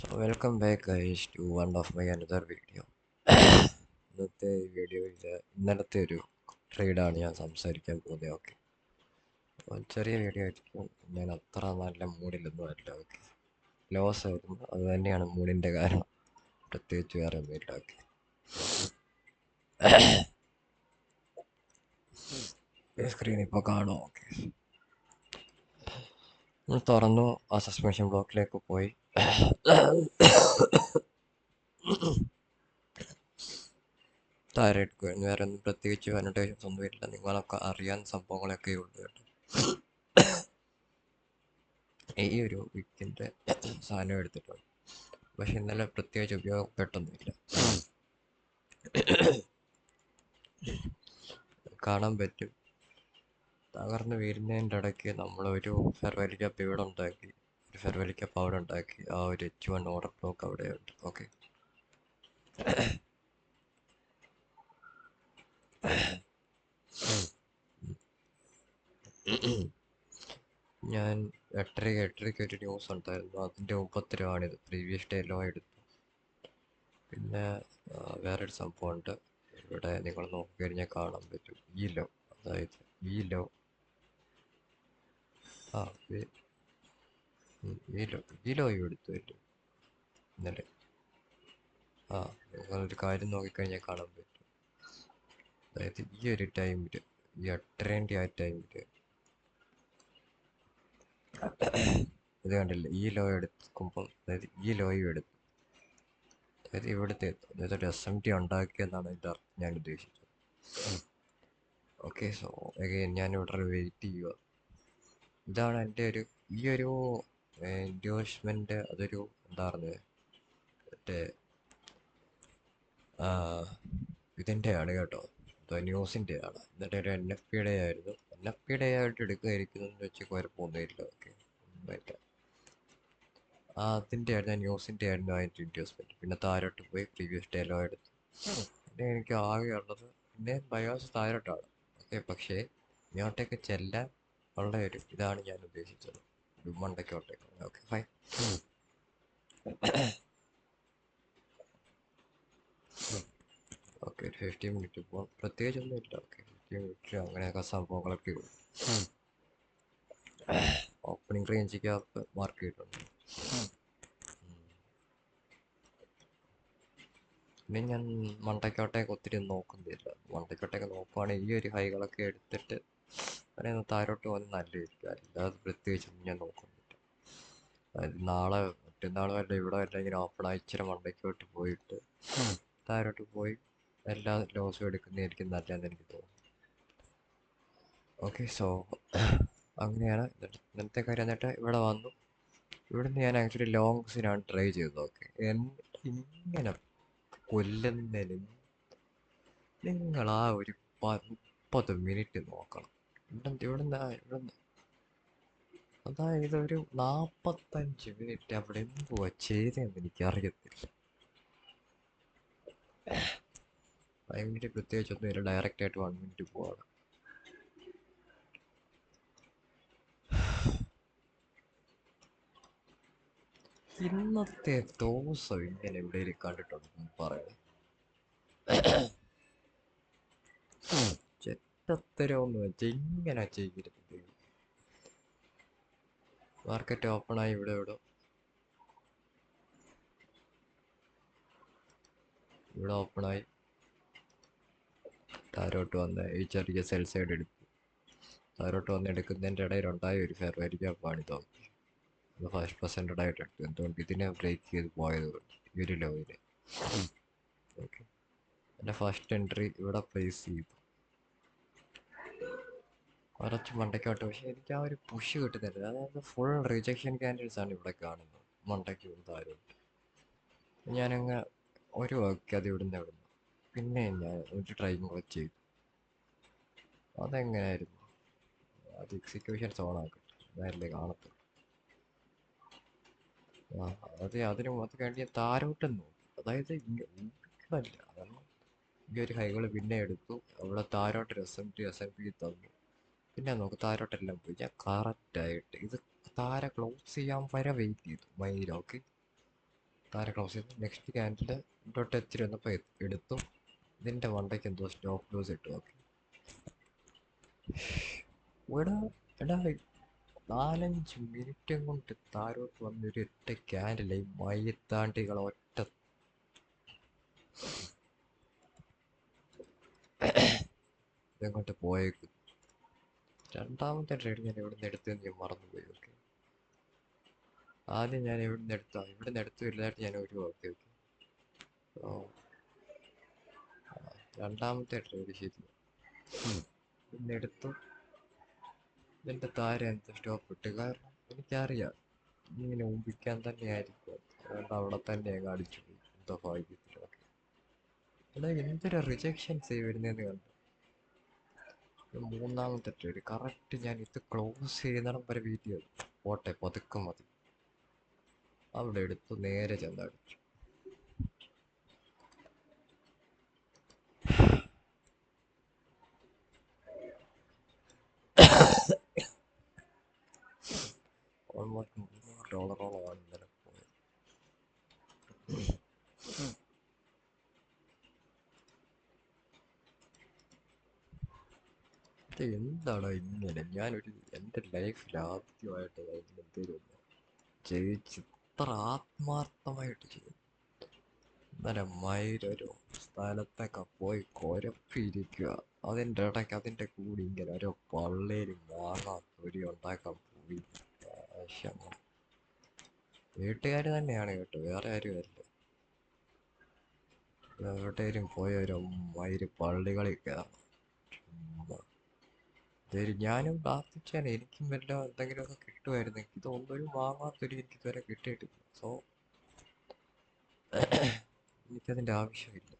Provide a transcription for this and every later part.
So welcome back guys to one of my another video. ഇന്നത്തെ ഈ വീഡിയോയിൽ ഇന്നലത്തെ ഒരു ട്രേഡാണ് ഞാൻ സംസാരിക്കാൻ പോകുന്നത്. ഓക്കെ, ചെറിയ വീഡിയോ ആയിരിക്കും. ഞാൻ അത്ര നല്ല മൂഡിലൊന്നും അല്ല. ഓക്കെ, ലോസ് ആയിരുന്നു, അത് തന്നെയാണ് മൂഡിൻ്റെ കാരണം, പ്രത്യേകിച്ച് വേറെ ഒന്നുമില്ല. ഓക്കെ, സ്ക്രീൻ ഇപ്പോൾ കാണുമോ? ഓക്കെ, തുറന്നു, ആ സസ്പെൻഷൻ ബ്ലോക്കിലേക്ക് പോയി. താഴെ എടുക്കുമായിരുന്നു. വേറെ ഒന്നും പ്രത്യേകിച്ച് അനോട്ടേഷൻസ് ഒന്നുമില്ല, നിങ്ങളൊക്കെ അറിയാൻ സംഭവങ്ങളൊക്കെ ഉള്ളൂ കേട്ടോ. ഈ ഒരു വിക്കിൻ്റെ സാധനം എടുത്തിട്ടുണ്ട്, പക്ഷെ ഇന്നലെ പ്രത്യേകിച്ച് ഉപയോഗപ്പെട്ടൊന്നുമില്ല. കാണാൻ പറ്റും, തകർന്ന് വീരുന്നതിൻ്റെ ഇടയ്ക്ക് നമ്മളൊരു ഫെർവലിക്ക പീഡ് ഉണ്ടാക്കി, ഒരു ഫെർവലിക്ക പൗഡർ ഉണ്ടാക്കി. ആ ഒരു H1 ഓർഡർ ബ്ലോക്ക് അവിടെയുണ്ട്. ഓക്കെ, ഞാൻ എട്ടരയ്ക്ക് ഒരു ന്യൂസ് ഉണ്ടായിരുന്നു, അതിൻ്റെ ഉപദ്രവമാണിത്. പ്രീവിയസ് ഡേ ലോ എടുത്തു. പിന്നെ വേറൊരു സംഭവമുണ്ട്, ഇവിടെ നിങ്ങൾ നോക്കിക്കഴിഞ്ഞാൽ കാണാൻ പറ്റും ഈ ലോ, അതായത് ഈ ലോ, ആ ഈ ലോ എടുത്തു ഇന്നലെ. ആ, നിങ്ങളൊരു കാര്യം നോക്കിക്കഴിഞ്ഞാൽ കാണാൻ പറ്റും, അതായത് ഈ ഒരു ടൈമിൽ, ഈ 8:30 ആ ടൈമിൽ ഇത് കണ്ടില്ല, ഈ ലോ എടുക്കുമ്പം, അതായത് ഈ ലോയും എടുത്തു, അതായത് ഇവിടുത്തെ, അതായത് ഒരു SMT ഉണ്ടാക്കിയെന്നാണ് എൻ്റെ അർത്ഥം, ഞാൻ ഉദ്ദേശിച്ചത്. ഓക്കെ, സോ അഗൈൻ ഞാനിവിടെ വെയിറ്റ് ചെയ്യുക. ഇതാണ് എൻ്റെ ഈ ഒരു ഇൻഡോഴ്സ്മെൻ്റ്. അതൊരു എന്താ പറയുന്നത്, മറ്റേ ഇതിൻ്റെയാണ് കേട്ടോ, ന്യൂസിൻ്റെയാണ്. എന്നിട്ട് ഒരു NFT ഡേ ആയിരുന്നു. NFT ഡേ ആയിട്ട് എടുക്കുകയായിരിക്കുന്നതെന്ന് വെച്ച് കുഴപ്പമൊന്നുമില്ല. ഓക്കെ, പറ്റാം. അതിൻ്റെ ആയിരുന്നു, ന്യൂസിൻ്റെ ആയിരുന്നു അതിൻ്റെ ഇൻഡോഴ്സ്മെൻറ്റ്. പിന്നെ താഴോട്ട് പോയി പ്രീവിയസ് ഡേ ലോ എടുത്തു. പിന്നെ എനിക്ക് ആകെ ഉള്ളത് പിന്നെ ബയോസ് താഴോട്ടാണ്. ഓക്കെ, പക്ഷേ ഇങ്ങോട്ടേക്ക് ചെല്ലാൻ ഉള്ള ഒരു ഇതാണ് ഞാൻ ഉദ്ദേശിച്ചത്, മണ്ടയ്ക്കോട്ടേക്ക്. Okay, fine. ഓക്കെ, ഒരു 15 മിനിറ്റ് പോകാം, പ്രത്യേകിച്ചൊന്നും ഇല്ല. ഓക്കെ, 15 മിനിറ്റ് അങ്ങനെയൊക്കെ സംഭവങ്ങളൊക്കെ ഉള്ളൂ. ഓപ്പണിംഗ് റേഞ്ചിക്കകത്ത് മാർക്ക് ചെയ്തിട്ടുണ്ട്. പിന്നെ ഞാൻ മണ്ടയ്ക്കോട്ടേക്ക് ഒത്തിരി നോക്കുന്നില്ല. മണ്ടയ്ക്കോട്ടേക്ക് നോക്കുവാണെങ്കിൽ ഈ ഒരു ഹൈകളൊക്കെ എടുത്തിട്ട് അങ്ങനെ താഴോട്ട് പോകുന്നത് നല്ലതായിരിക്കും. അല്ലാതെ പ്രത്യേകിച്ചൊന്നും ഞാൻ നോക്കുന്നില്ല. അതായത് നാളെ മറ്റന്നാൾ വല്ല ഇവിടെ വല്ല ഇങ്ങനെ ഓപ്പണായി ഇച്ചിരി മണ്ടയ്ക്കോട്ട് പോയിട്ട് താഴോട്ട് പോയി എല്ലാ ലോസും എടുക്കുന്നതായിരിക്കും നല്ലതെന്ന് എനിക്ക് തോന്നുന്നു. ഓക്കെ, സോ അങ്ങനെയാണ് ഇന്നത്തെ കാര്യം. എന്നിട്ട് ഇവിടെ വന്നു, ഇവിടുന്ന് ഞാൻ ആക്ച്വലി ലോങ്സിനാണ് ട്രൈ ചെയ്തത്. ഓക്കെ, ഇങ്ങനെ കൊല്ലുന്നതിന് നിങ്ങൾ ആ ഒരു 30 മിനിറ്റ് നോക്കണം. ഇവിടുന്ന് അതായത് ഒരു 45 മിനിറ്റ് അവിടെ എന്തുവാ ചെയ്തതെന്ന് എനിക്കറിയത്തില്ല. 5 മിനിറ്റ് പ്രത്യേകിച്ചൊന്നും ഇല്ല, ഡയറക്റ്റായിട്ട് 1 മിനിറ്റ് പോവാണ്. ഇന്നത്തെ ദിവസം ഇങ്ങനെ എവിടെയും കണ്ടിട്ടുണ്ടെന്ന് പറയണം. ചെറ്റത്തരമെന്ന് വെച്ചാൽ ഇങ്ങനെ ചെയ്യരുത്. മാർക്കറ്റ് ഓപ്പണായി ഇവിടെ ഓപ്പണായി താരോട്ട് വന്ന് ഈ ചെറിയ സെൽ സൈഡ് എടുത്തു. താരോട്ട് വന്ന് എടുക്കുന്നതിൻ്റെ ഇടയിൽ ഉണ്ടായ ഒരു ഫെയർ വാല്യൂ ഗ്യാപ്പാണ് ഇത്. ഫസ്റ്റ് പെർസെൻറ്റഡ് ആയിട്ട് എടുത്തു. എന്തുകൊണ്ട് ഇതിനെ ബ്രേക്ക് ചെയ്ത് പോയത് കൊണ്ട്, ഈ ഒരു ലോയില്. ഓക്കെ, എൻ്റെ ഫസ്റ്റ് എൻട്രി ഇവിടെ പ്ലേസ് ചെയ്തു, കുറച്ച് മണ്ടയ്ക്കോട്ട്. പക്ഷേ എനിക്ക് ആ ഒരു പുഷ് കിട്ടുന്നില്ല. അതായത് ഫുൾ റിജക്ഷൻ ക്യാൻഡിൽസ് ആണ് ഇവിടെ കാണുന്നത്, മണ്ടയ്ക്ക് താരോട്ട്. ഞാനങ്ങ് ഒരു വർക്ക് അത് ഇവിടുന്ന് പിന്നെ ഞാൻ ഒരു ട്രൈ കൂടെ ചെയ്തു. അതെങ്ങനെയായിരുന്നു, അത് എക്സിക്യൂഷൻ സോൺ ആക്കട്ടെ, അതല്ലേ കാണത്തുള്ളൂ. അത് കഴിഞ്ഞ് താരോട്ട് നോക്കി, അതായത് അല്ല, കാരണം ഈ ഒരു ഹൈകൾ പിന്നെ എടുത്തു. അവിടെ താരോട്ട് SMT തന്നു. പിന്നെ നോക്ക്, താരോട്ടെല്ലാം പോയി. ഞാൻ കറക്റ്റായിട്ട് ഇത് താര ക്ലോസ് ചെയ്യാൻ വരെ വെയിറ്റ് ചെയ്തു മൈര. ഓക്കെ, താര ക്ലോസ് ചെയ്തു. നെക്സ്റ്റ് ക്യാൻഡിൽ ഡോട്ട് എത്തിരി വന്നപ്പോൾ എടുത്തു. ഇതിൻ്റെ മണ്ടയ്ക്ക് എന്തോ സ്റ്റോപ്പ് ലോസ് ഇട്ടു. ഓക്കെ ഇവിടെ എടാ 4-5 മിനിറ്റ് കൊണ്ട് താരോട്ട് വന്നൊരു ഒറ്റ ക്യാൻഡിലെ മയ്യത്താണ്ടികൾ ഒറ്റ ഇതെങ്ങോട്ട് പോയേക്കും. രണ്ടാമത്തെ ട്രേഡ് ഞാൻ എവിടെ നിന്ന് എടുത്തതെന്ന് ഞാൻ മറന്നുപോയി. ഓക്കെ ആദ്യം ഞാൻ എവിടെ നിന്ന് എടുത്താ, ഇവിടെ നിന്ന് എടുത്തു ഇല്ലായിട്ട് ഞാൻ ഒരു ഓക്കെ ഓക്കെ ഓ രണ്ടാമത്തെ ട്രേഡ് ശരി പിന്നെ എടുത്തു. ഇതിൻ്റെ താരം എന്ത് സ്റ്റോപ്പ് ഇട്ട്, കാരണം എനിക്കറിയാം ഇങ്ങനെ ഊമ്പിക്കാൻ തന്നെയായിരിക്കും. അതുകൊണ്ട് അവിടെ തന്നെ അങ്ങ് അടിച്ചു പോയി. എന്തോ ഭാഗ്യത്തിലൊക്കെ എടാ എന്തൊരു റിജക്ഷൻസ് വരുന്നതെന്ന് കണ്ടു. മൂന്നാമത്തെ ട്രേഡ് കറക്റ്റ് ഞാൻ ഇത് ക്ലോസ് ചെയ്യുന്നിടം വരെ വെയിറ്റ് ചെയ്തു. പോട്ടെ പതുക്കെ മതി. അവിടെ എടുത്തു നേരെ ചെന്നടിച്ചു. ഓൾമോസ്റ്റ് $300 ഇന്നലെ പോയത്. എന്താണോ ഇങ്ങനെ, ഞാനൊരു എൻ്റെ ലൈഫിൽ ആദ്യമായിട്ട് എന്തെങ്കിലും ജയിച്ച് ഇത്ര ആത്മാർത്ഥമായിട്ട് ചെയ്യും. ഇന്നലെ മയിലൊരു സ്ഥലത്തൊക്കെ പോയി കുരപ്പിരിക്കുക. അതിൻ്റെ ഇടയ്ക്ക് അതിൻ്റെ കൂടി ഇങ്ങനെ ഓരോ പള്ളിയിൽ മാങ്ങാ തൊരി ഉണ്ടാക്കാൻ പോയി. വീട്ടുകാർ തന്നെയാണ് കേട്ടോ, വേറെ ആരും അല്ല. എവിടെയും പോയ ഒരു മയില് പള്ളികളിൽ കയറണം. ഞാനും പ്രാർത്ഥിച്ചാണ് എനിക്കും വല്ല എന്തെങ്കിലുമൊക്കെ കിട്ടുമായിരുന്നെങ്കിൽ. ഇതൊന്നും ഒരു മാങ്ങാത്തൊരി എനിക്ക് ഇതുവരെ കിട്ടിയിട്ടില്ല. സോ എനിക്കതിൻ്റെ ആവശ്യമില്ല.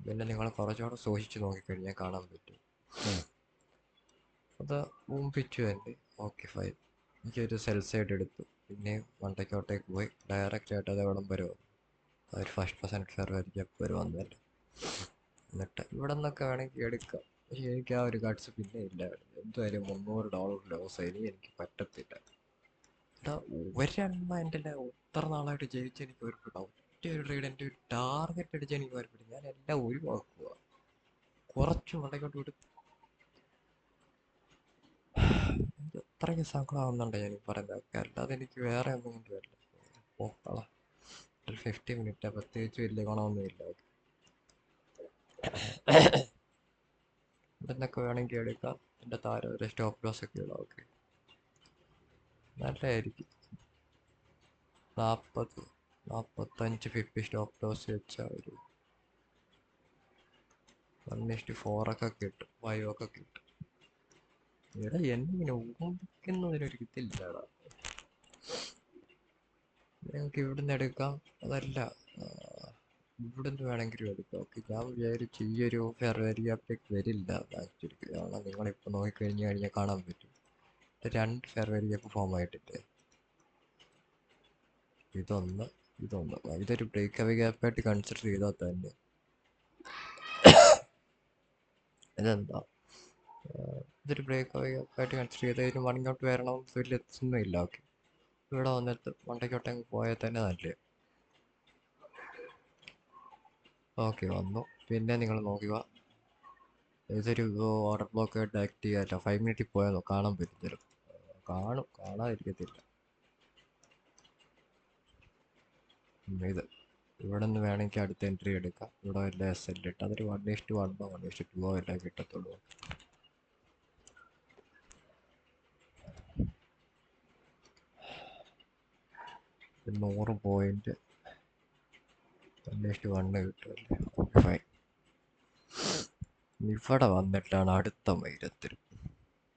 പിന്നെ നിങ്ങൾ കുറച്ചുകൂടെ സൂക്ഷിച്ച് നോക്കിക്കഴിഞ്ഞാൽ കാണാൻ പറ്റും. അത് ഊമ്പിച്ചു തന്നെ. Okay fine. എനിക്കൊരു സെൽ സൈഡ് എടുത്തു. പിന്നെ മണ്ടയ്ക്കോട്ടേക്ക് പോയി ഡയറക്റ്റ് ആയിട്ട് അത് എവിടം വരെ വന്നു. ഒരു ഫസ്റ്റ് പെർസെൻറ്റ് ഫെയർ ആയിരിക്കും എപ്പോൾ വന്നല്ലേ. എന്നിട്ട് ഇവിടെ നിന്നൊക്കെ വേണമെങ്കിൽ എടുക്കാം. പക്ഷെ എനിക്ക് ആ ഒരു ഗട്ട്സ് പിന്നെ ഇല്ലായിരുന്നു. എന്തായാലും $300 ലോസ് ആയി. എനിക്ക് പറ്റത്തില്ല. എടാ ഒരെണ്ണ എൻ്റെ ഇത്ര നാളായിട്ട് ജയിച്ച് എനിക്ക് ഒരുപാട് ഒറ്റ ഒരു ട്രേഡ് എൻ്റെ ഒരു ടാർഗറ്റ് അടിച്ച് എനിക്ക് ഒരുപാട് ഞാൻ എല്ലാം ഒഴിവാക്കുക. കുറച്ച് മണ്ടയ്ക്കോട്ട് വിട്ട് എനിക്ക് അത്രയ്ക്ക് സങ്കടമാവുന്നുണ്ട് ഞാൻ ഈ പറയുന്നതൊക്കെ. അല്ലാതെ എനിക്ക് വേറെ ഒന്നും കൊണ്ട് വരില്ല. പോക്കള ഒരു 50 മിനിറ്റ് പ്രത്യേകിച്ച് വലിയ ഗുണമൊന്നുമില്ല. ഇവിടുന്നൊക്കെ വേണമെങ്കിൽ എടുക്കാം. എൻ്റെ താരം ഒരു സ്റ്റോപ്പ് ലോസ് ഒക്കെ ഇടാം. ഓക്കെ നല്ലതായിരിക്കും. 40-45 50 സ്റ്റോപ്പ് ലോസ് വെച്ചാൽ ഒരു 1:4 ഒക്കെ കിട്ടും. 5 ഒക്കെ കിട്ടും. ഇവിടെ എന്നിങ്ങനെ ഊഹിക്കുന്നതിനൊരു ഇതില്ലടാ. നിങ്ങൾക്ക് ഇവിടുന്ന് എടുക്കാം. അതല്ല ഇവിടുന്ന് വേണമെങ്കിലും എടുക്കാം. ഓക്കെ ഞാൻ വിചാരിച്ചു ഈ ഒരു ഫെബ്രുവരി അപ്ഡേറ്റ് വരില്ല ആക്ച്വലി. കാരണം നിങ്ങളിപ്പോൾ നോക്കിക്കഴിഞ്ഞ് കഴിഞ്ഞാൽ കാണാൻ പറ്റും 2 ഫെബ്രുവരി ഒക്കെ ഫോം ആയിട്ടില്ലേ. ഇതൊന്ന് ഇതൊരു ബ്രേക്ക് അവേ ഗ്യാപ്പായിട്ട് കൺസിഡർ ചെയ്താൽ തന്നെ ഇതെന്താ ഇതൊരു ബ്രേക്ക് അവേ ഗ്യാപ്പായിട്ട് കൺസിഡർ ചെയ്തതിന് മണിങ്ങോട്ട് വരണം വലിയ എത്തുന്നില്ല. ഓക്കെ ഇവിടെ വന്നിട്ട് മണ്ടയ്ക്കോട്ടങ്ങ് പോയാൽ തന്നെ നല്ലത്. ഓക്കെ വന്നു. പിന്നെ നിങ്ങൾ നോക്കുക ഇതൊരു ഓർഡർ ബ്ലോക്ക് ആയിട്ട് ആക്ട് ചെയ്യാറില്ല. 5 മിനിറ്റിൽ പോയാൽ കാണാൻ പറ്റും. കാണാതിരിക്കത്തില്ല. ഇത് ഇവിടെ നിന്ന് വേണമെങ്കിൽ അടുത്ത എൻട്രി എടുക്കാം. ഇവിടെ എല്ലാം SL ഇട്ട് അതൊരു 1:1 1:2 എല്ലാം കിട്ടത്തുള്ളൂ. 100 പോയിന്റ് 1:1 കിട്ടുമല്ലേ. ഫൈൻ. ഇവിടെ വന്നിട്ടാണ് അടുത്ത മൈരത്തിൽ.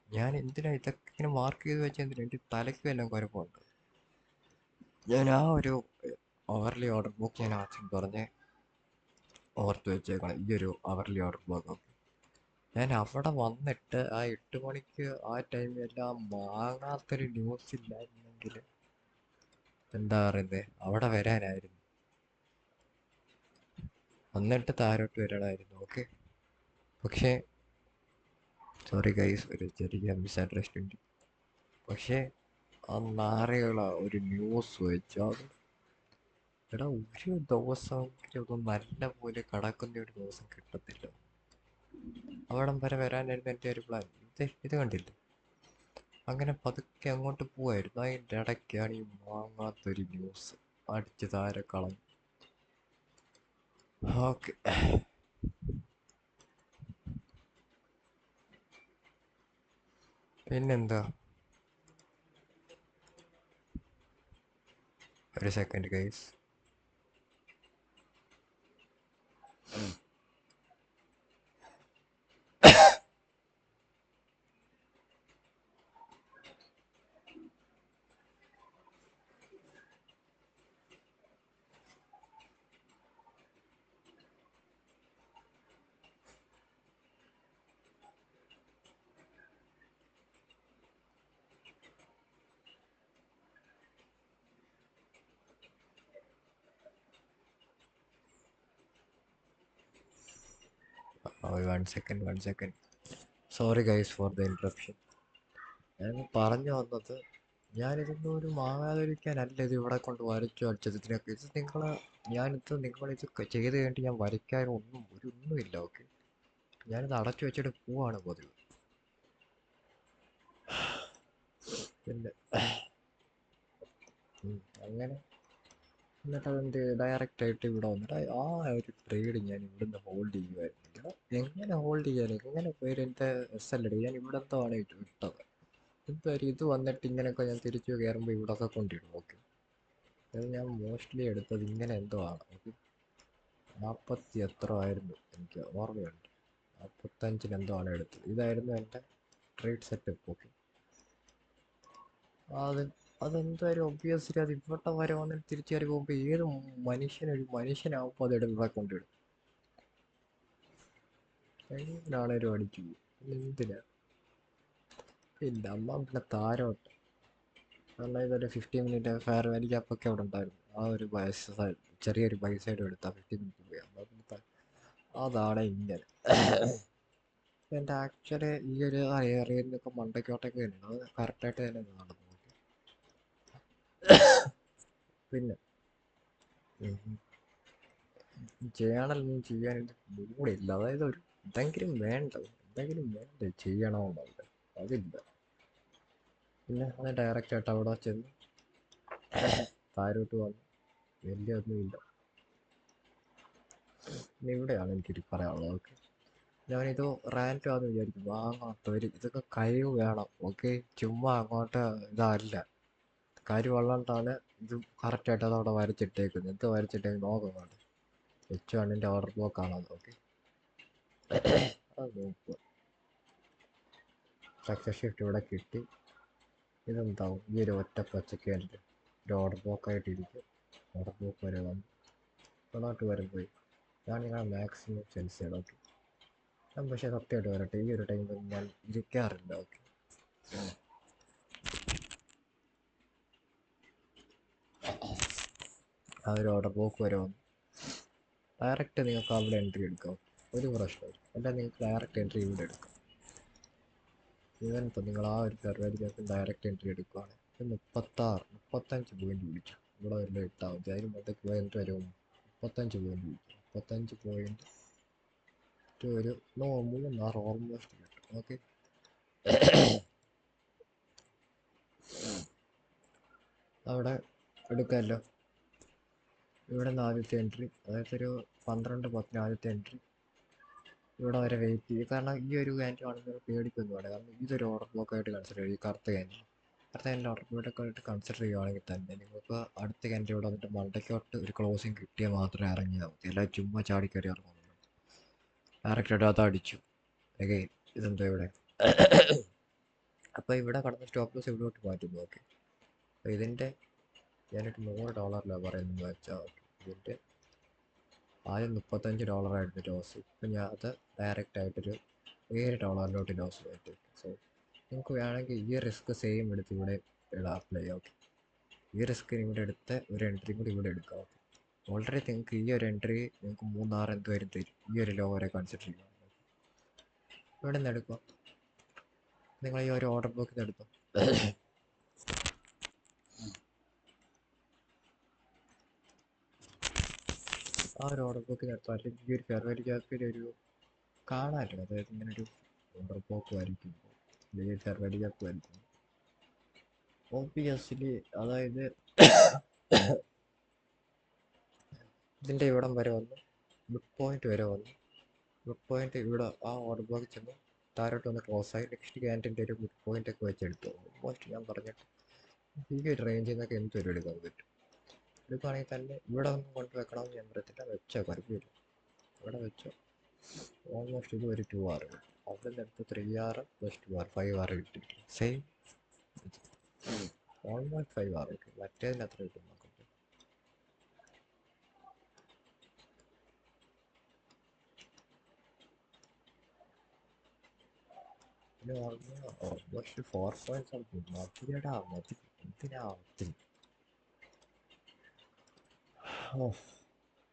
ഞാൻ എന്തിനാ ഇതൊക്കെ ഇങ്ങനെ മാർക്ക് ചെയ്ത് വെച്ചാൽ എന്തിനാ? എൻ്റെ തലയ്ക്കും എല്ലാം കുഴപ്പമുണ്ട്. ഞാൻ ആ ഒരു അവർലി ഓർഡർ ബുക്ക് ഞാൻ ആദ്യം പറഞ്ഞ് ഓർത്ത് വെച്ചേക്കണം. ഈ ഒരു അവർലി ഓർഡർ ബുക്ക് ഞാൻ അവിടെ വന്നിട്ട് ആ 8 മണിക്ക് ആ ടൈമിലെല്ലാം വാങ്ങാത്തൊരു ന്യൂസ് ഇല്ലായിരുന്നെങ്കിൽ എന്താ പറയുന്നത് അവിടെ വരാനായിരുന്നു. വന്നിട്ട് താരോട്ട് വരണമായിരുന്നു. ഓക്കെ പക്ഷേ സോറി ഗൈസ് ഒരു ചെറിയ മിസ്അണ്ടർസ്റ്റാൻഡിങ്. പക്ഷേ ആ നാരകള ഒരു ന്യൂസ് വെച്ചാൽ എടാ ഒരു ദിവസമെങ്കിലും ഒന്ന് നല്ല പോലെ കടക്കുന്ന ഒരു ദിവസം കിട്ടത്തില്ല. അവിടം വരെ വരാനായിരുന്നു എൻ്റെ ഒരു പ്ലാൻ. ഇത് കണ്ടില്ലേ, അങ്ങനെ പതുക്കെ അങ്ങോട്ട് പോവായിരുന്നു. അതിൻ്റെ ഇടയ്ക്കാണ് ഈ വാങ്ങാത്തൊരു ന്യൂസ് അടിച്ച് താരെ കളഞ്ഞു. ഓക്കെ, പിന്നെന്താ? ഒരു second guys. One second. Sorry guys for the interruption. ഞാൻ പറഞ്ഞു വന്നത്, ഞാനിതൊന്നും ഒരു വാങ്ങാതിരിക്കാനല്ല ഇത് ഇവിടെ കൊണ്ട് വരച്ചു അടിച്ചത്. ഇതിനൊക്കെ ഇത് നിങ്ങളിത് ചെയ്ത് കഴിഞ്ഞിട്ട് ഞാൻ ഒന്നുമില്ല. ഓക്കെ, ഞാനിത് അടച്ചു വെച്ചിട്ട് പോവാണ് പതിവ്. പിന്നെ അങ്ങനെ എന്നിട്ട് അതെന്ത് ഡയറക്റ്റ് ആയിട്ട് ഇവിടെ വന്നിട്ട് ആ ഒരു ട്രേഡ് ഞാൻ ഇവിടുന്ന് ഹോൾഡ് ചെയ്യുമായിരുന്നു. എങ്ങനെ ഹോൾഡ് ചെയ്യാൻ, എങ്ങനെ പേര് എൻ്റെ SLD ഞാൻ ഇവിടെ എന്താണ് ഇട്ടത്. എന്തായാലും ഇത് വന്നിട്ട് ഇങ്ങനെയൊക്കെ ഞാൻ തിരിച്ചു കയറുമ്പോൾ ഇവിടെയൊക്കെ കൊണ്ടിടും. ഓക്കെ, അത് ഞാൻ മോസ്റ്റ്ലി എടുത്തത് ഇങ്ങനെ എന്തോ ആണ്. ഓക്കെ, 40 എത്ര ആയിരുന്നു എനിക്ക് ഓർമ്മയുണ്ട്. 45 എന്തോ ആണ് എടുത്തത്. ഇതായിരുന്നു എൻ്റെ ട്രേഡ് സെറ്റപ്പ്. ഓക്കെ, അത് അതെന്തായാലും ഒബ്വിയസ്ലി അത് ഇവിടെ വരെ വന്നിട്ട് തിരിച്ചു കയറി പോകുമ്പോൾ ഏത് മനുഷ്യനാവുമ്പോൾ അതെടുത്ത് ഇവിടെ കൊണ്ടിടും. എങ്ങനാണേലും അടിച്ചു പോകും. എന്തിനാ? ഇല്ല, അമ്മ പിന്നെ താരോട്ട്. കാരണം ഇതൊരു 15 മിനിറ്റ് ഫെയർ വാല്യൂ ഗ്യാപ്പൊക്കെ അവിടെ ഉണ്ടായിരുന്നു. ആ ഒരു ചെറിയൊരു പൈസയുടെ എടുത്താൽ 15 മിനിറ്റ് പോയി. അതാണ് ഇങ്ങനെ. എൻ്റെ ആക്ച്വലി ഈ ഒരു ഏരിയയിൽ നിന്നൊക്കെ മണ്ടയ്ക്കോട്ടൊക്കെ ഉണ്ട്. അത് കറക്റ്റായിട്ട് തന്നെ നടന്നു. പിന്നെ ചെയ്യാനൊന്നും ചെയ്യാൻ മൂടില്ല. അതായത് ഒരു എന്തെങ്കിലും വേണ്ടേ ചെയ്യണമെന്നുണ്ട്, അതില്ല. പിന്നെ അത് ഡയറക്റ്റ് ആയിട്ട് അവിടെ ചെന്ന് താരോട്ട് വന്നു. വലിയ ഒന്നുമില്ല. പിന്നെ ഇവിടെയാണ് എനിക്കൊരു പറയാനുള്ളത്. ഓക്കെ, ഞാനിത് റാൻഡം ആണെന്ന് വിചാരിക്കും. വാങ്ങാത്തവര് ഇതൊക്കെ കഴിവ് വേണം. ഓക്കെ, ചുമ്മാ അങ്ങോട്ട് ഇതല്ല, കാര്യമുള്ളതുകൊണ്ടാണ് ഇത് കറക്റ്റായിട്ട് അതവിടെ വരച്ചിട്ടേക്കുന്നത്. എന്ത് വരച്ചിട്ടേക്ക് നോക്കുന്നുണ്ട്. H1ൻ്റെ ഓർഡർ ബ്ലോക്ക് ആണത്. ഓക്കെ, അത് നോക്കുക. സക്സസ് ഷിഫ്റ്റ് ഇവിടെ കിട്ടി. ഇതെന്താവും ഈ ഒരു ഒറ്റ പച്ചക്ക് വേണ്ടിയിട്ട് ഒരു ഓർഡർ ബ്ലോക്കായിട്ട് ഇരിക്കും. ഓർഡർ ബ്ലോക്ക് വരെ വന്നു, ഇവിടോട്ട് വരെ പോയി. ഞാനിങ്ങനെ മാക്സിമം സെൻസ് ചെയ്യണം. ഓക്കെ, ഞാൻ പക്ഷേ സത്യമായിട്ട് വരട്ടെ, ഈ ഒരു ടൈമിൽ ഞാൻ ഇരിക്കാറില്ല. ഓക്കെ, ആ ഒരു ഓർഡർ ബ്ലോക്ക് വരെ വന്നു. ഡയറക്റ്റ് നിങ്ങൾക്ക് അവിടെ എൻട്രി എടുക്കാം, ഒരു പ്രശ്നമില്ല. അല്ല, നിങ്ങൾക്ക് ഡയറക്റ്റ് എൻട്രി ഇവിടെ എടുക്കാം. ഈവൻ ഇപ്പോൾ നിങ്ങൾ ആ ഒരു ഫെയർവാല്യൂക്കകത്ത് ഡയറക്റ്റ് എൻട്രി എടുക്കുകയാണ് 35 പോയിന്റ് പിടിച്ചു. ഇവിടെ വല്ല ഇട്ടാൽ മതി. അതിന് മൊത്തത്തിൽ പോയി എന്ത് വരും? 35 പോയിന്റ് പിടിച്ചു. 35 പോയിന്റ് ഒരു 3-6 ഓൾമോസ്റ്റ് കിട്ടും. ഓക്കെ, അവിടെ എടുക്കാമല്ലോ. ഇവിടെ നിന്ന് ആദ്യത്തെ എൻട്രി, അതായത് ഒരു 12-10 ആദ്യത്തെ എൻട്രി ഇവിടെ വരെ വെയിറ്റ് ചെയ്യും. കാരണം ഈ ഒരു ക്യാൻഡിൽ ആണെങ്കിൽ പേടിക്കൊന്നും വേണ്ട. കാരണം ഇതൊരു ഓർഡർ ബ്ലോക്കായിട്ട് കൺസിഡർ ചെയ്യും. ഈ കറുത്ത ക്യാൻഡിൽ ഓർഡർ ബ്ലോക്ക് ആയിട്ട് കൺസിഡർ ചെയ്യുകയാണെങ്കിൽ തന്നെ നിങ്ങൾക്ക് അടുത്ത ക്യാൻഡിൽ ഇവിടെ വന്നിട്ട് മണ്ടയ്ക്കോട്ട് ഒരു ക്ലോസിങ് കിട്ടിയാൽ മാത്രമേ ഇറങ്ങിയാൽ മതി. എല്ലാം ചുമ്മാ ചാടിക്കയറി ഇറങ്ങുന്നു. ഡയറക്റ്റായിട്ട് അത് അടിച്ചു. അഗൈൻ ഇതെന്താ ഇവിടെ? അപ്പോൾ ഇവിടെ കടന്ന സ്റ്റോപ്പ് ലോസ് ഇവിടോട്ട് മാറ്റുന്നു. ഓക്കെ, അപ്പോൾ ഇതിൻ്റെ ഞാനൊരു $100 പറയുന്നത് വെച്ചാൽ ഇതിൻ്റെ ആദ്യം $35 ലോസ്. ഇപ്പം ഞാൻ അത് ഡയറക്റ്റായിട്ടൊരു $7 ലോസ് മാറ്റി. സോ നിങ്ങൾക്ക് വേണമെങ്കിൽ ഈ റിസ്ക് സെയിം എടുത്ത് ഇവിടെ അപ്ലൈ ചെയ്യാം. ഓക്കെ, ഈ റിസ്ക് ഇവിടെ എടുത്ത് ഒരു എൻട്രി കൂടി ഇവിടെ എടുക്കാം. ഓക്കെ, ഓൾറെഡി നിങ്ങൾക്ക് ഈ ഒരു എൻട്രി നിങ്ങൾക്ക് 3-6 എന്തുവരും തരും. ഈ ഒരു ലോ വരെ കൺസിഡർ ചെയ്യാം. ഇവിടെ നിന്ന് എടുക്കാം. നിങ്ങൾ ഈ ഒരു ഓർഡർ ബുക്കിൽ നിന്ന് എടുക്കാം. ഒരു ഓർഡർ ബുക്ക് നടത്തും, അല്ലെങ്കിൽ ഈ ഒരു ഫെബ്രുവരി ഗ്യാപ്പിൽ ഒരു കാണാമല്ലോ, അതായത് ഇങ്ങനെ ഒരു ഓർഡർ ബുക്ക് വരയ്ക്കും, അല്ലെങ്കിൽ ഫെബ്രുവരി ഗ്യാപ്പ് വരയ്ക്കും ഓബിയസ്ലി. അതായത് ഇതിൻ്റെ ഇവിടം വരെ വന്ന് മിഡ് പോയിന്റ് വരെ വന്ന് മിഡ് പോയിന്റ് ഇവിടെ ആ ഓർഡർ ബുക്ക് ചെന്ന് താരോട്ട് വന്ന് ക്ലോസ് ആയി നെക്സ്റ്റ് ക്യാൻറ്റിൻ്റെ ഒരു മിഡ് പോയിന്റ് ഒക്കെ വെച്ചെടുത്തു. ഓൾമോസ്റ്റ് ഞാൻ പറഞ്ഞിട്ട് ഈ ഒരു റേഞ്ചിൽ നിന്നൊക്കെ എന്തൊരു എടുക്കാൻ പറ്റും. എടുക്കുകയാണെങ്കിൽ തന്നെ ഇവിടെ ഒന്നും കൊണ്ട് വെക്കണമെന്ന് ഞാൻ പറയത്തില്ല, വെച്ചോ കുഴപ്പമില്ല, ഇവിടെ വെച്ചോ. ഓൾമോസ്റ്റ് ഇത് ഒരു 2 hour അവിടെ നിന്ന് എടുത്ത് 3 hour പ്ലസ് 2 hour 5 hour കിട്ടിയിരിക്കും. സെയിം ഓൾമോസ്റ്റ് 5 hour കിട്ടും. മറ്റേതിന് അത്ര കിട്ടും നോക്കട്ടെ. പിന്നെ ഓൾമോസ്റ്റ് 4 പോയിന്റ് സംതിങ്. മതിയടാ മതി, എന്തിനാ ഒത്തിരി. ഓ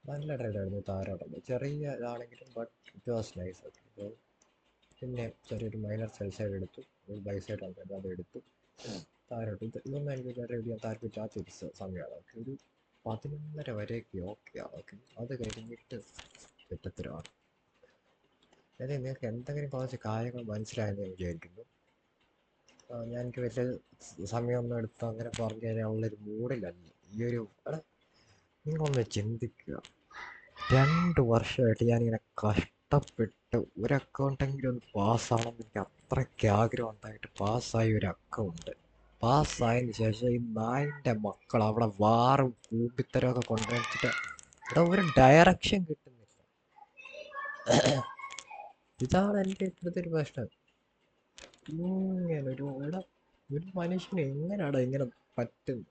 നല്ല ട്രേഡായിരുന്നു താരോട്ടം, ചെറിയ ഇതാണെങ്കിലും but it was nice. Okay, പിന്നെ ചെറിയൊരു മൈനർ സെൽ സൈഡ് എടുത്തു, ഒരു ബൈ സൈഡ് ഉണ്ടായിരുന്നു അതെടുത്തു. താരോട്ട് ഇതൊന്നും എനിക്ക് ട്രേഡ് ചെയ്യാൻ താല്പര്യമില്ലാത്തൊരു സമയമാണ്. ഓക്കെ, ഒരു 11:30 വരെയൊക്കെ ഓക്കെയാണ്. ഓക്കെ, അത് കഴിഞ്ഞിട്ട് തെറ്റത്തരമാണ്. അതായത് നിങ്ങൾക്ക് എന്തെങ്കിലും കുറച്ച് കാര്യങ്ങൾ മനസ്സിലായെന്ന് ഞാൻ വിചാരിക്കുന്നു. ഞാൻ എനിക്ക് വലിയ സമയമൊന്നും എടുത്ത് അങ്ങനെ പറഞ്ഞു തരാനുള്ളൊരു മൂഡിലല്ല ഈ ഒരു. നിങ്ങളൊന്ന് ചിന്തിക്കുക, 2 വർഷമായിട്ട് ഞാനിങ്ങനെ കഷ്ടപ്പെട്ട് ഒരു അക്കൗണ്ടെങ്കിലും ഒന്ന് പാസ്സാവണമെന്ന് എനിക്ക് അത്രയ്ക്ക് ആഗ്രഹം ഉണ്ടായിട്ട് പാസ്സായ ഒരു അക്കൗണ്ട്. പാസ്സായതിന് ശേഷം ഈ നായിൻ്റെ മക്കൾ അവിടെ വാറും കൂമ്പിത്തരമൊക്കെ കൊണ്ടുവച്ചിട്ട് ഇവിടെ ഒരു ഡയറക്ഷൻ കിട്ടുന്നില്ല. ഇതാണ് എൻ്റെ ഇപ്പോഴത്തെ ഒരു പ്രശ്നം. ഇങ്ങനെ ഒരു മനുഷ്യന് എങ്ങനെയാണ് ഇങ്ങനെ പറ്റുന്നത്?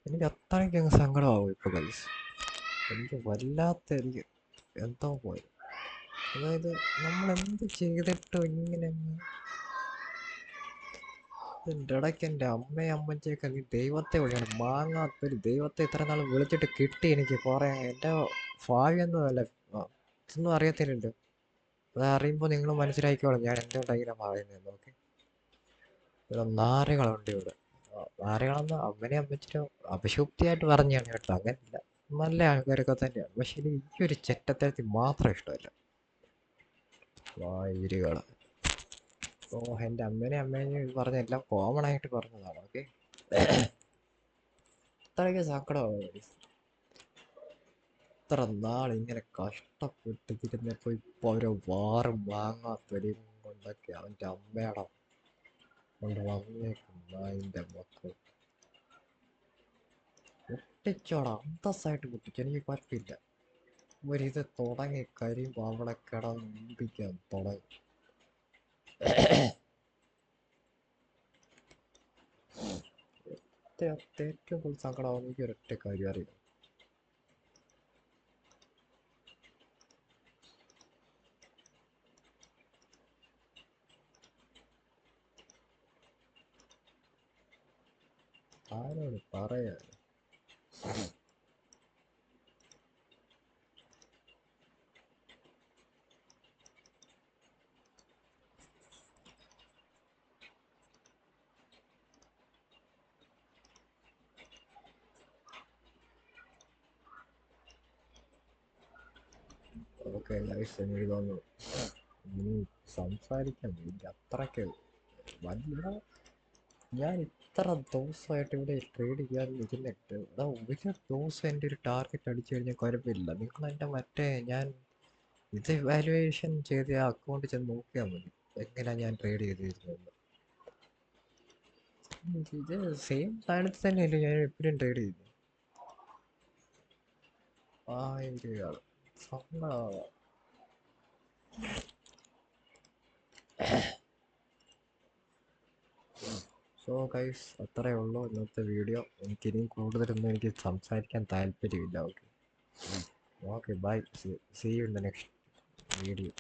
എനിക്ക് അത്രയ്ക്ക് അങ്ങ് സങ്കടമാവും ഇപ്പോൾ ഗൈസ്. എനിക്ക് എനിക്ക് എന്തോ പോയി. അതായത് നമ്മളെന്ത് ചെയ്തിട്ടും ഇങ്ങനെ ഇതിൻ്റെ ഇടയ്ക്ക് എൻ്റെ അമ്മയും അമ്മച്ചിയൊക്കെ നീ ദൈവത്തെ വിളിക്കണം, മാങ്ങാത്തൊരു ദൈവത്തെ ഇത്ര നാൾ വിളിച്ചിട്ട് കിട്ടി എനിക്ക് കുറേ. എൻ്റെ ഭാവിയൊന്നും അല്ല, ഇതൊന്നും അറിയത്തില്ലല്ലോ. അത് അറിയുമ്പോൾ നിങ്ങൾ മനസ്സിലാക്കിക്കോളും ഞാൻ എന്തുകൊണ്ടാണ് ഇങ്ങനെ പറയുന്നത്. ഓക്കെ, ഇവിടെ നാരകളുണ്ട് ഇവിടെ. നാരകളെന്ന് അമ്മനെ അമ്മച്ചിട്ടോ അപശുപ്തിയായിട്ട് പറഞ്ഞാണ് കേട്ടോ, അങ്ങനെയല്ല, നല്ല ആൾക്കാരൊക്കെ തന്നെയാണ്. പക്ഷെ ഈ ഒരു ചെറ്റത്തരത്തിൽ മാത്രം ഇഷ്ടമല്ല വായിരികൾ. ഓ, എൻ്റെ അമ്മേനെ പറഞ്ഞ എല്ലാം കോമൺ ആയിട്ട് പറഞ്ഞതാണ്. ഓക്കെ, അത്രയ്ക്ക് സങ്കടമാണ്. ഇത്ര നാളിങ്ങനെ കഷ്ടപ്പെട്ടിരുന്നപ്പോൾ ഇപ്പോൾ ഓരോ വാറും വാങ്ങാത്തൊരു കൊണ്ടൊക്കെ അവൻ്റെ അമ്മയുടെ കൊണ്ട് വന്നേക്കും അതിൻ്റെ മക്കൾ. പൊട്ടിച്ചോടാ, അന്തസ്സായിട്ട് പൊട്ടിച്ചു, എനിക്ക് കുഴപ്പമില്ല. ഒരിത് തുടങ്ങി കഴിയുമ്പോൾ അവിടെ കിടന്ന് മുമ്പിക്കാൻ തുടങ്ങി. ഏറ്റവും കൂടുതൽ സങ്കടമാവുന്ന എനിക്ക് ഒരൊറ്റ കാര്യം അറിയാം. ആരോട് പറയാ? ഓക്കെ ഗൈസ്, എനിക്ക് തോന്നുന്നു ഇനി സംസാരിക്കാൻ എനിക്ക് അത്രയ്ക്ക് വലിയ. ഞാൻ ഇത്ര ദിവസമായിട്ട് ഇവിടെ ട്രേഡ് ചെയ്യാതെ ഇരുന്നിട്ട് ഒരു ദിവസം എൻ്റെ ഒരു ടാർഗറ്റ് അടിച്ചു കഴിഞ്ഞാൽ കുഴപ്പമില്ല. നിങ്ങൾ എൻ്റെ മറ്റേ ഞാൻ ഇത് വാലുവേഷൻ ചെയ്ത് ആ അക്കൗണ്ട് ചെന്ന് നോക്കിയാൽ മതി എങ്ങനെയാണ് ഞാൻ ട്രേഡ് ചെയ്തിരുന്നത്. ഇത് സെയിം സാധനത്തിൽ തന്നെയല്ലേ ഞാൻ എപ്പോഴും ട്രേഡ് ചെയ്യുന്നത്. ആയിരം സമ്മതമാണ്. സോ ഗൈസ്, അത്രയേ ഉള്ളൂ ഇന്നത്തെ വീഡിയോ. എനിക്കിനിയും കൂടുതലൊന്നും എനിക്ക് സംസാരിക്കാൻ താല്പര്യമില്ല. Okay, okay, bye, see you in the next video.